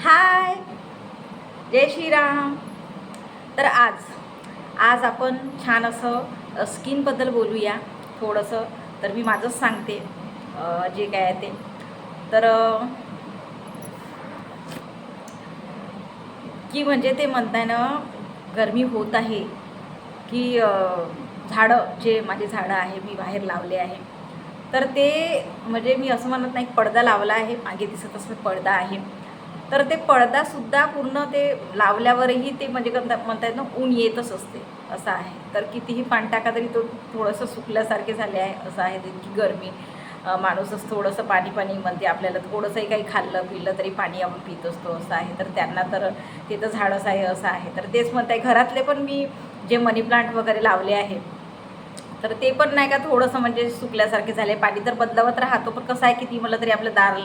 हाय, जय श्रीराम. तर आज आपण छान असं स्किनबद्दल बोलूया थोडंसं. तर मी माझंच सांगते जे काय आहे ते. तर की म्हणजे ते म्हणताय ना, गरमी होत आहे की झाडं जे माझे झाडं आहे मी बाहेर लावले आहे. तर ते म्हणजे मी असं म्हणत नाही, पडदा लावला आहे, मागे दिसत असं पडदा आहे. तर ते पडदासुद्धा पूर्ण ते लावल्यावरही ते म्हणजे म्हणतायत ना, ऊन येतच असते असं आहे. तर कितीही पाणी टाका तरी तो थोडंसं सुकल्यासारखे झाले आहे असं आहे. इतकी गरमी, माणूसच थोडंसं पाणी पाणी म्हणते. आपल्याला थोडंसंही काही खाल्लं पिलं तरी पाणी आपण पित असतो असं आहे. तर त्यांना तर ते तर झाडच आहे असं आहे. तर तेच म्हणत आहे, घरातले पण मी जे मनी प्लांट वगैरे लावले आहे तर ते पण नाही का थोडंसं म्हणजे सुकल्यासारखे झाले. पाणी तर बदलावत राहतो, पण कसं आहे, किती म्हटलं तरी आपलं दार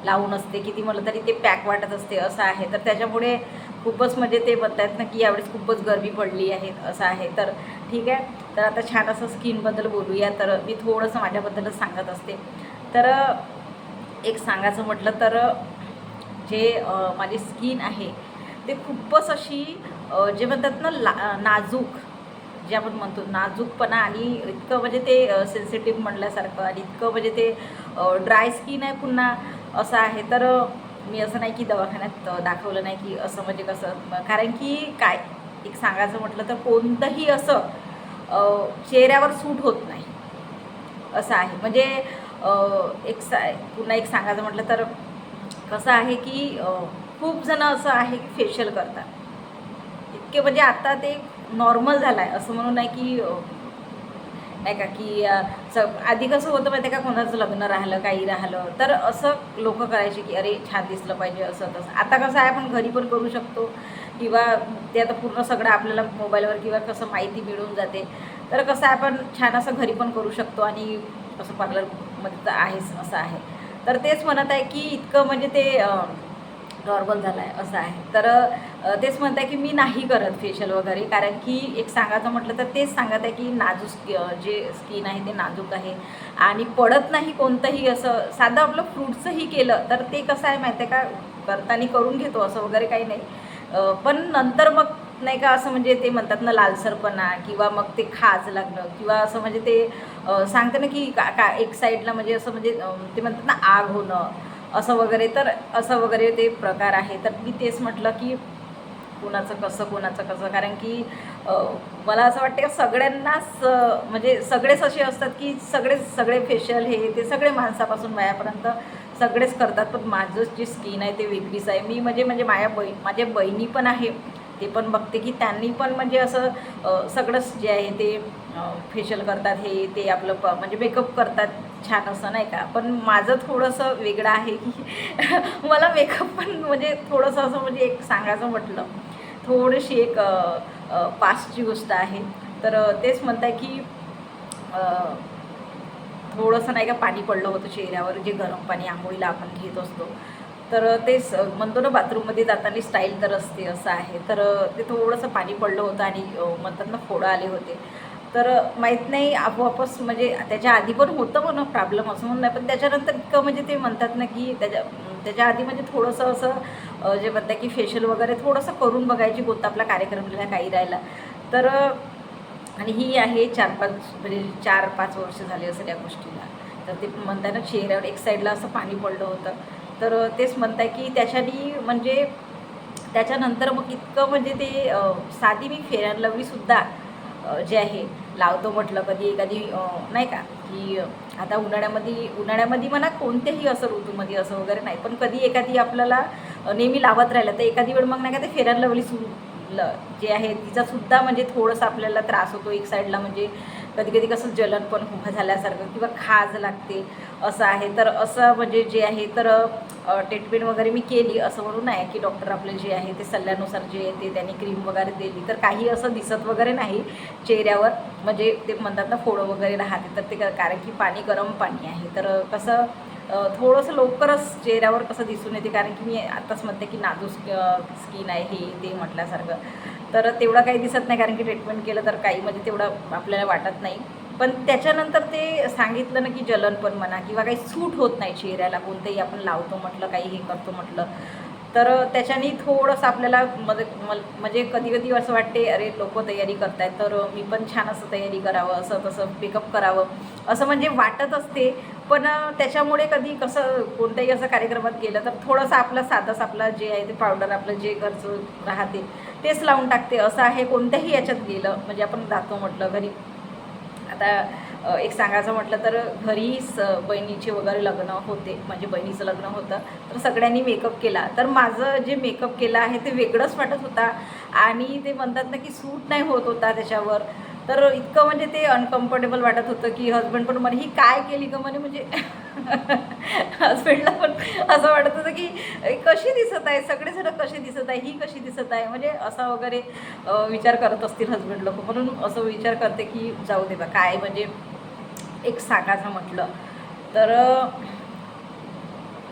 लावून असते, किती म्हटलं तरी ते पॅक वाटत असते असं आहे. तर त्याच्यामुळे खूपच म्हणजे ते म्हणतात ना की यावेळेस खूपच गरमी पडली आहे असं आहे. तर ठीक आहे, तर आता छान असं स्किनबद्दल बोलूया. तर मी थोडंसं माझ्याबद्दलच सांगत असते. तर एक सांगायचं म्हटलं तर जे माझी स्किन आहे ते खूपच अशी जे म्हणतात ना नाजूक, जे आपण म्हणतो नाजूकपणा, आणि इतकं म्हणजे ते सेन्सिटिव्ह म्हटल्यासारखं, आणि इतकं म्हणजे ते ड्राय स्किन आहे पुन्हा असं आहे. तर मी असं नाही की दवाखान्यात दाखवलं नाही की असं म्हणजे कसं, कारण की काय एक सांगायचं म्हटलं तर कोणतंही असं चेहऱ्यावर सूट होत नाही असं आहे. म्हणजे पुन्हा एक सांगायचं म्हटलं तर कसं आहे की खूप जणं असं आहे की फेशियल करतात. इतके म्हणजे आता ते नॉर्मल झालं आहे, असं म्हणून नाही की नाही का की आधी कसं होतं माहिती आहे का, कोणाचं लग्न राहिलं काही राहिलं तर असं लोक करायचे की अरे छान दिसलं पाहिजे असं तसं. आता कसं आहे, आपण घरी पण करू शकतो, किंवा ते आता पूर्ण सगळं आपल्याला मोबाईलवर किंवा कसं माहिती मिळून जाते. तर कसं आहे, आपण छान असं घरी पण करू शकतो, आणि असं पार्लरमध्ये तर आहेच असं आहे. तर तेच म्हणत आहे की इतकं म्हणजे ते नॉर्मल झालं आहे असं आहे. तर तेच म्हणत आहे की मी नाही करत फेशियल वगैरे, कारण की एक सांगायचं म्हटलं तर तेच सांगत आहे की नाजूक जे स्किन आहे ते नाजूक आहे, आणि पडत नाही कोणतंही. असं साधं आपलं फ्रूटचंही केलं तर ते कसं आहे माहिती आहे का, करताना करून घेतो असं वगैरे काही नाही. पण नंतर मग नाही का असं म्हणजे ते म्हणतात ना लालसरपणा, किंवा मग ते खाज लागणं, किंवा असं म्हणजे ते सांगते ना की का एक साईडला म्हणजे असं म्हणजे ते म्हणतात ना आग होणं असं वगैरे. तर असं वगैरे ते प्रकार आहे. तर मी तेच म्हटलं की कुणाचं कसं कुणाचं कसं, कारण की मला असं वाटतं की सगळ्यांनाच म्हणजे सगळेच असे असतात की सगळे फेशियल हे ते सगळे माणसापासून वयापर्यंत सगळेच करतात. पण माझं जी स्किन आहे ते वेगळीच आहे. मी म्हणजे म्हणजे माझ्या बहिणी पण आहे, ते पण बघते की त्यांनी पण म्हणजे असं सगळंच जे आहे ते फेशियल करतात, हे ते आपलं म्हणजे मेकअप करतात छान असं नाही का. पण माझं थोडंसं वेगळं आहे की मला मेकअप पण म्हणजे थोडंसं असं म्हणजे एक सांगायचं म्हटलं थोडीशी एक पास्टची गोष्ट आहे. तर तेच म्हणताय की थोडंसं नाही का पाणी पडलं होतं चेहऱ्यावर, जे गरम पाणी आंघोळीला आपण घेत असतो. तर तेच म्हणतो ना बाथरूममध्ये जाताना स्टाईल तर असते असं आहे. तर ते थोडंसं पाणी पडलं होतं, आणि म्हणतात ना फोडं आले होते. तर माहीत नाही आपोआपच म्हणजे त्याच्या आधी पण होतं म्हणून प्रॉब्लेम असं म्हणून नाही, पण त्याच्यानंतर इतकं म्हणजे ते म्हणतात ना की त्याच्या आधी म्हणजे थोडंसं असं जे म्हणतात की फेशियल वगैरे थोडंसं करून बघायची, कोणता आपला कार्यक्रम राहिला काही राहिला तर. आणि ही आहे 4-5 म्हणजे 4-5 वर्ष झाली असेल या गोष्टीला. तर ते म्हणताय ना चेहऱ्यावर एक साईडला असं पाणी पडलं होतं. तर तेच म्हणताय की त्याच्यानी म्हणजे त्याच्यानंतर मग इतकं म्हणजे ते साधी मी फेअर अँड लवलीसुद्धा जे आहे लावतो म्हटलं कधी एखादी नाही का की आता उन्हाळ्यामध्ये म्हणा कोणत्याही असं ऋतूमध्ये असं वगैरे नाही, पण कधी एखादी आपल्याला नेहमी लावत राहिलं तर एखादी वेळ मग नाही का ते फेअर अँड लवली जे आहे तिचासुद्धा म्हणजे थोडंसं आपल्याला त्रास होतो एक साईडला. म्हणजे कधी कधी कसं जलन पण उभं झाल्यासारखं किंवा खाज लागते असं आहे. तर असं म्हणजे जे आहे तर ट्रीटमेंट वगैरे मी केली, असं म्हणून आहे की डॉक्टर आपले जे आहे ते सल्ल्यानुसार जे आहे ते त्यांनी क्रीम वगैरे दिली, तर काही असं दिसत वगैरे नाही चेहऱ्यावर. म्हणजे ते म्हणतात ना फोडं वगैरे राहते, तर ते कारण की पाणी गरम पाणी आहे. तर कसं थोडंसं लवकरच चेहऱ्यावर कसं दिसून येते, कारण की मी आत्ताच म्हणते की नाजूक स्किन आहे हे ते म्हटल्यासारखं. तर तेवढं काही दिसत नाही, कारण की ट्रीटमेंट केलं तर काही म्हणजे तेवढं आपल्याला वाटत नाही. पण त्याच्यानंतर ते सांगितलं ना की जलन पण म्हणा किंवा काही सूट होत नाही चेहऱ्याला, कोणतंही आपण लावतो म्हटलं काही हे करतो म्हटलं तर त्याच्याने थोडंसं आपल्याला म्हणजे कधी कधी असं वाटते अरे लोक तयारी करतायत तर मी पण छान असं तयारी करावं, असं तसं मेकअप करावं असं म्हणजे वाटत असते. पण त्याच्यामुळे कधी कसं कोणत्याही असं कार्यक्रमात गेलं तर थोडंसं आपलं साधंच आपलं जे आहे ते पावडर आपलं जे घरचं राहते तेच लावून टाकते. असं आहे कोणत्याही याच्यात गेलं म्हणजे आपण जातो म्हटलं घरी. आता एक सांगायचं म्हटलं तर घरीच बहिणीचे वगैरे लग्न होते, म्हणजे बहिणीचं लग्न होतं तर सगळ्यांनी मेकअप केला. तर माझं जे मेकअप केलं आहे ते वेगळंच वाटत होता आणि ते म्हणतात ना की सूट नाही होत होता त्याच्यावर. तर इतकं म्हणजे ते अनकम्फर्टेबल वाटत होतं की हजबंड पण म्हणे ही काय केली गं म्हणे, म्हणजे हजबंडला पण असं वाटत होतं की कशी दिसत आहे, सगळेजण कसे दिसत आहे, ही कशी दिसत आहे, म्हणजे असा वगैरे विचार करत असतील हजबंड लोक. म्हणून असं विचार करते की जाऊ दे बा काय म्हणजे एक सांगायचं म्हटलं तर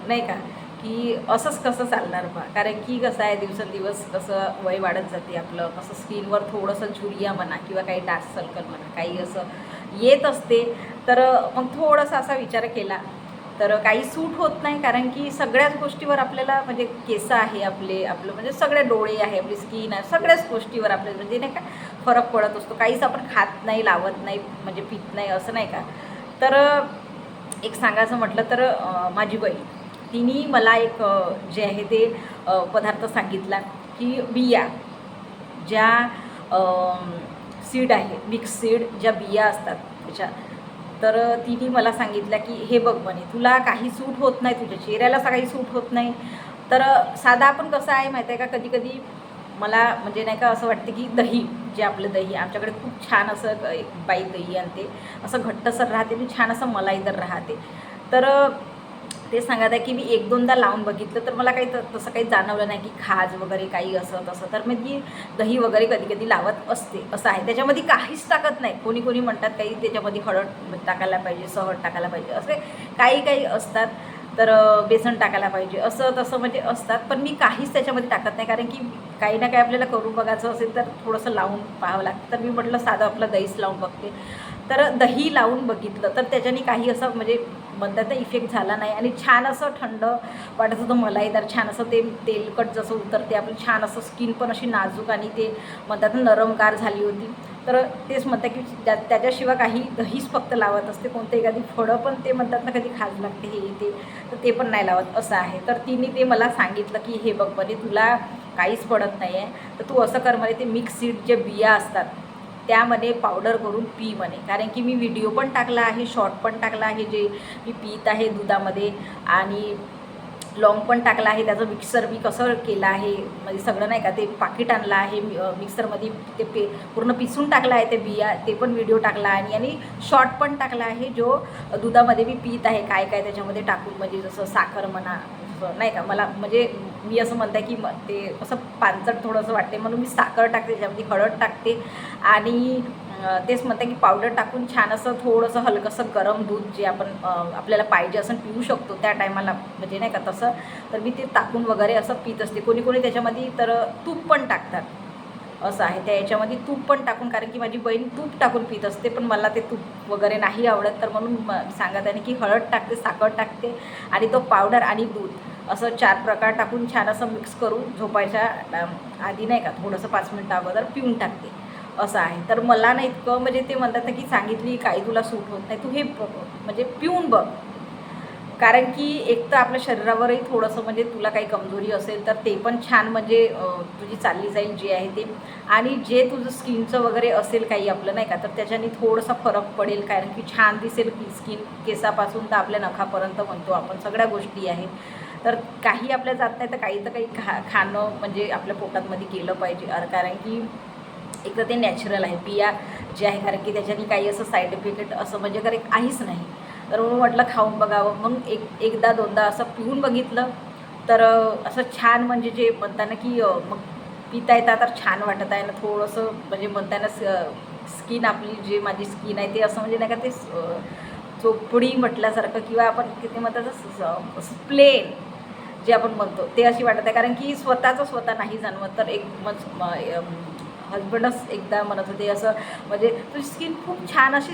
नाही का की असंच कसं चालणार बा. कारण की कसं आहे दिवसेंदिवस कसं वय वाढत जाते आपलं, कसं स्किनवर थोडंसं झुरिया म्हणा किंवा काही डार्क सर्कल म्हणा काही असं येत असते. तर मग थोडासा असा विचार केला तर काही सूट होत नाही. कारण की सगळ्याच गोष्टीवर आपल्याला म्हणजे केस आहे आपलं म्हणजे सगळे डोळे आहे, आपली स्किन आहे, सगळ्याच गोष्टीवर आपल्याला म्हणजे नाही का फरक पडत असतो. काहीच आपण खात नाही, लावत नाही, म्हणजे पित नाही असं नाही का. तर एक सांगायचं म्हटलं तर माझी बहीण तिने मला एक जे आहे ते पदार्थ सांगितला की बिया ज्या सीड आहे, मिक्स सीड ज्या बिया असतात त्याच्या. तर तिने मला सांगितलं की हे बघ म्हणे तुला काही सूट होत नाही, तुझ्या चेहऱ्याला काही सूट होत नाही. तर साधा आपण कसं आहे माहिती आहे का, कधी कधी मला म्हणजे नाही का असं वाटते की दही, जे आपलं दही आमच्याकडे खूप छान असं एक बाई दही आणते, असं घट्टसर राहते आणि छान असं मलाईदार राहते. तर ते सांगत आहे की मी एक दोनदा लावून बघितलं तर मला काही तसं काही जाणवलं नाही की खाज वगैरे काही असं तसं. तर मी ती दही वगैरे कधी कधी लावत असते असं आहे. त्याच्यामध्ये काहीच टाकत नाही. कोणी कोणी म्हणतात काही त्याच्यामध्ये हळद टाकायला पाहिजे, सहज टाकायला पाहिजे, असे काही काही असतात. तर बेसन टाकायला पाहिजे असं तसं म्हणजे असतात. पण मी काहीच त्याच्यामध्ये टाकत नाही. कारण की काही ना काही आपल्याला करून बघायचं असेल तर थोडंसं लावून पाहावं लागतं. तर मी म्हटलं साधं आपलं दहीच लावून बघते. तर दही लावून बघितलं तर त्याच्याने काही असं म्हणजे म्हणतात ना इफेक्ट झाला नाही आणि छान असं थंड वाटत होतं, मलाईदार छान असं ते तेलकट जसं उतरते आपलं छान असं स्किन पण अशी नाजूक आणि ते म्हणतात ना नरमगार झाली होती. तर तेच म्हणतात की त्याच्याशिवाय काही दहीच फक्त लावत असते. कोणतं एखादी फळं पण ते म्हणतात ना कधी खाज लागते हे ते, तर ते पण नाही लावत असं आहे. तर तिने ते मला सांगितलं की हे बघ म्हणे तुला काहीच पडत नाही आहे तर तू असं कर म्हणे, ते मिक्स सीड जे बिया असतात त्यामध्ये पावडर करून पी म्हणे. कारण की मी व्हिडिओ पण टाकला आहे, शॉर्ट पण टाकला आहे जे मी पीत आहे दुधामध्ये, आणि लॉंग पण टाकला आहे. त्याचं मिक्सर मी कसं केलं आहे म्हणजे सगळं नाही का ते पाकिट आणलं आहे मिक्सरमध्ये, ते पूर्ण पिसून टाकलं आहे ते बिया, ते पण व्हिडिओ टाकला आहे. आणि शॉर्ट पण टाकला आहे जो दुधामध्ये मी पीत आहे काय काय त्याच्यामध्ये टाकून, म्हणजे जसं साखर म्हणा नाही का. मला म्हणजे मी असं म्हणते की ते असं पानचट थोडंसं वाटते म्हणून मी साखर टाकते, त्याच्यामध्ये हळद टाकते आणि तेच म्हणते की पावडर टाकून छान असं थोडंसं हलकंसं गरम दूध जे आपण आपल्याला पाहिजे असं पिऊ शकतो त्या टायमाला म्हणजे नाही का तसं. तर मी ते टाकून वगैरे असं पित असते. कोणी कोणी त्याच्यामध्ये तर तूप पण टाकतात असं आहे. त्या याच्यामध्ये तूप पण टाकून, कारण की माझी बहीण तूप टाकून पित असते पण मला ते तूप वगैरे नाही आवडत. तर म्हणून सांगत आहे की हळद टाकते, साखर टाकते आणि तो पावडर आणि दूध असं 4 प्रकार टाकून छान असं मिक्स करून झोपायच्या आधी नाही का थोडंसं 5 मिनटं अगोदर पिऊन टाकते असं आहे. तर मला ना इतकं म्हणजे ते म्हणतात ना की सांगितली काही तुला सूट होत नाही, तू हे म्हणजे पिऊन बघ. कारण की एक तर आपल्या शरीरावरही थोडंसं म्हणजे तुला काही कमजोरी असेल तर ते पण छान म्हणजे तुझी चालली जाईल जे आहे ते. आणि जे तुझं स्किनचं वगैरे असेल काही आपलं नाही का तर त्याच्याने थोडासा फरक पडेल. कारण की छान दिसेल की स्किन केसापासून तर आपल्या नखापर्यंत म्हणतो आपण सगळ्या गोष्टी आहेत. तर काही आपल्या जात नाही तर काही खाणं म्हणजे आपल्या पोटामध्ये गेलं पाहिजे. कारण की एक तर ते नॅचरल आहे बिया जे आहे, कारण की त्याच्याने काही असं साईड इफेक्ट असं म्हणजे काही काहीच नाही. तर म्हणून म्हटलं खाऊन बघावं. मग एकदा दोनदा असं पिऊन बघितलं तर असं छान म्हणजे जे म्हणताना की मग पिता येतात तर छान वाटत आहे ना थोडंसं म्हणजे म्हणताना स्किन आपली जे माझी स्किन आहे ते असं म्हणजे नाही का ते चोपडी म्हटल्यासारखं किंवा आपण किती म्हणतात प्लेन जे आपण म्हणतो ते अशी वाटत आहे. कारण की स्वतः नाही जाणवत. तर एक हजबंडच एकदा म्हणत होते असं म्हणजे तुझी स्किन खूप छान अशी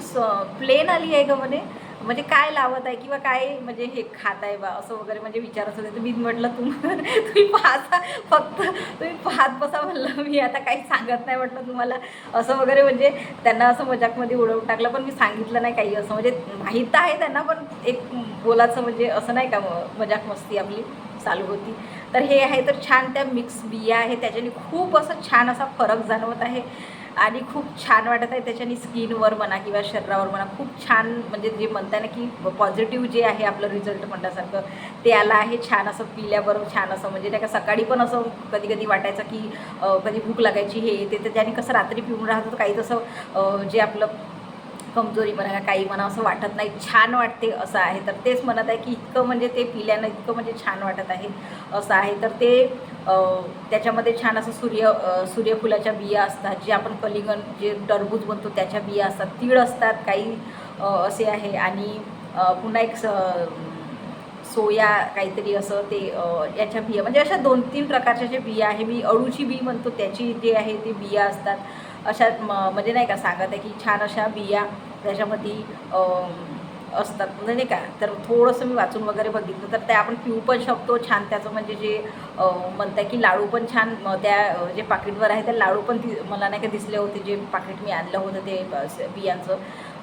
प्लेन आली आहे का म्हणे, म्हणजे काय लावत आहे किंवा काय म्हणजे हे खात आहे बा असं वगैरे म्हणजे विचारत होते. तर मी म्हटलं तुम्ही पाहता, फक्त तुम्ही पाहत बसा म्हणलं, मी आता काही सांगत नाही म्हटलं तुम्हाला असं वगैरे. म्हणजे त्यांना असं मजाकमध्ये उडवून टाकलं, पण मी सांगितलं नाही काही असं. म्हणजे माहीत आहे त्यांना, पण एक बोलाचं म्हणजे असं नाही का, मजाक मस्ती आपली चालू होती. तर हे आहे, तर छान त्या मिक्स बिया आहे, त्याच्याने खूप असं छान असा फरक जाणवत आहे आणि खूप छान वाटत आहे. त्याच्याने स्किनवर म्हणा किंवा शरीरावर म्हणा खूप छान, म्हणजे जे म्हणताय ना की पॉझिटिव्ह जे आहे आपलं रिझल्ट म्हटल्यासारखं ते आलं आहे. छान असं पिल्याबरोबर छान असं म्हणजे नाही का, सकाळी पण असं कधी कधी वाटायचं की कधी भूक लागायची हे येते, तर त्याने कसं रात्री पिऊन राहत होतं काही, तसं जे आपलं कमजोरी म्हणा काही म्हणा असं वाटत नाही, छान वाटते असं आहे. तर तेच म्हणत आहे की इतकं म्हणजे ते पिल्यानं इतकं म्हणजे छान वाटत आहे असं आहे. तर ते त्याच्यामध्ये छान असं सूर्यफुलाच्या बिया असतात, जे आपण कलिंगण जे टरबूज बनतो त्याच्या बिया असतात, तीळ असतात काही असे आहे. आणि पुन्हा एक सोया काहीतरी असं ते याच्या बिया, म्हणजे अशा 2-3 प्रकारच्या ज्या बिया आहे. मी अळूची बी म्हणतो त्याची जे आहे ते बिया असतात अशा म्हणजे नाही का सांगत आहे की छान अशा बिया त्याच्यामध्ये असतात म्हणजे नाही का. तर थोडंसं मी वाचून वगैरे बघितलं, तर ते आपण पिऊ पण शकतो छान. त्याचं म्हणजे जे म्हणताय की लाडू पण छान, त्या जे पाकिटवर आहे त्या लाडू पण मला नाही का दिसले होते, जे पाकिट मी आणलं होतं ते बियांचं.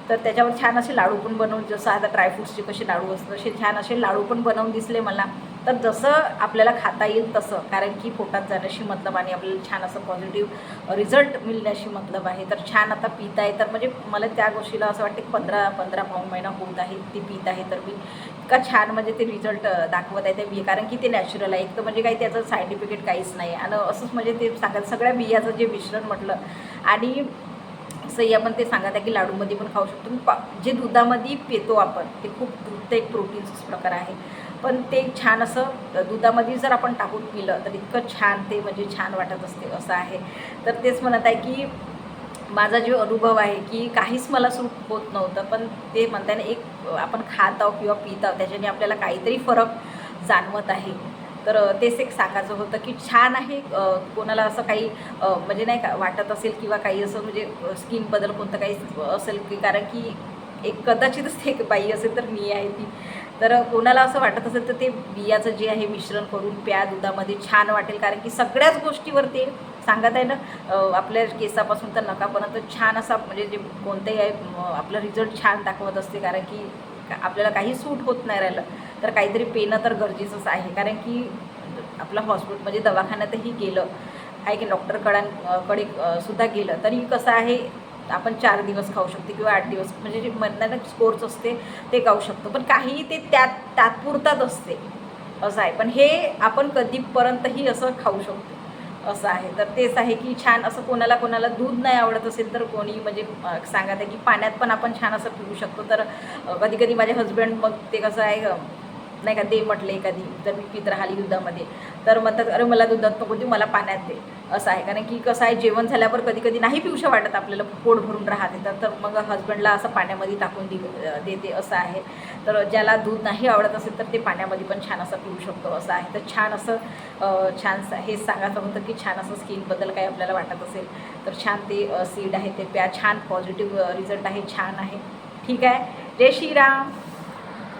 तर त्याच्यावर छान असे लाडू पण बनवून, जसं आता ड्रायफ्रूट्सचे कसे लाडू असतात तसे छान असे लाडू पण बनवून दिसले मला. तर जसं आपल्याला खाता येईल तसं, कारण की पोटात जाण्याशी मतलब आणि आपल्याला छान असं पॉझिटिव्ह रिझल्ट मिळण्याशी मतलब आहे. तर छान आता पित आहे, तर म्हणजे मला त्या गोष्टीला असं वाटते 15 पाऊण महिना होत आहे ते पित आहे. तर मी इतका छान म्हणजे ते रिझल्ट दाखवत आहे त्या बिया, कारण की ते नॅचरल आहे. एक तर म्हणजे काही त्याचं साईड इफेक्ट काहीच नाही, आणि असंच म्हणजे ते सांगत सगळ्या बियाचं जे मिश्रण म्हटलं. आणि असंही आपण ते सांगत आहे की लाडूमध्ये पण खाऊ शकतो. जे दुधामध्ये पितो आपण ते खूप, दूध तर एक प्रोटीन्सच प्रकार आहे, पण ते छान असं दुधामध्ये जर आपण टाकून पिलं तर इतकं छान ते म्हणजे छान वाटत असते असं आहे. तर तेच म्हणत आहे की माझा जो अनुभव आहे की काहीच मला सूट होत नव्हतं, पण ते म्हणता ना एक आपण खात आहोत किंवा पित आहोत त्याच्याने आपल्याला काहीतरी फरक जाणवत आहे. तर तेच एक सांगायचं होतं की छान आहे. कोणाला असं काही म्हणजे नाही का वाटत असेल किंवा काही असं म्हणजे स्किनबद्दल कोणतं काही असेल की, कारण की एक कदाचितच ते एक बाई असेल तर मी आहे ती. तर कोणाला असं वाटत असेल तर ते बियाचं जे आहे मिश्रण करून प्या दुधामध्ये, छान वाटेल. कारण की सगळ्याच गोष्टीवर ते सांगत आहे ना, आपल्या केसापासून तर नकापर्यंत छान असा म्हणजे जे कोणतेही आहे आपलं रिझल्ट छान दाखवत असते. कारण की आपल्याला काही सूट होत नाही राहिलं तर काहीतरी पेणं तर गरजेचंच आहे. कारण की आपलं हॉस्पिटल म्हणजे दवाखान्यातही गेलं आहे की डॉक्टरकडे सुद्धा गेलं तरी कसं आहे, आपण 4 दिवस खाऊ शकते किंवा 8 दिवस, म्हणजे जे म्हणतात कोर्स असते ते खाऊ शकतो, पण काही ते तात्पुरताच असते असं आहे. पण हे आपण कधीपर्यंतही असं खाऊ शकतो असं आहे. तर तेच आहे की छान असं कोणाला दूध नाही आवडत असेल तर कोणी म्हणजे सांगत आहे की पाण्यात पण आपण छान असं पिऊ शकतो. तर कधी कधी माझे हजबंड मग ते कसं आहे नाही का, दे म्हटले एखादी तर मी पित राहिली दुधामध्ये, तर म्हणतात अरे मला दुधात नको देऊ, मला पाण्यात दे असं आहे. कारण की कसं आहे, जेवण झाल्यावर कधी कधी नाही पिऊशा वाटत आपल्याला, पोट भरून राहते, तर मग हजबंडला असं पाण्यामध्ये टाकून देते असं आहे. तर ज्याला दूध नाही आवडत असेल तर ते पाण्यामध्ये पण छान असं पिऊ शकतो असं आहे. तर छान असं छान हेच सांगायचं होतं की छान असं स्किनबद्दल काही आपल्याला वाटत असेल तर छान ते सीड आहे ते प्या, छान पॉझिटिव्ह रिझल्ट आहे, छान आहे. ठीक आहे, जय श्रीराम.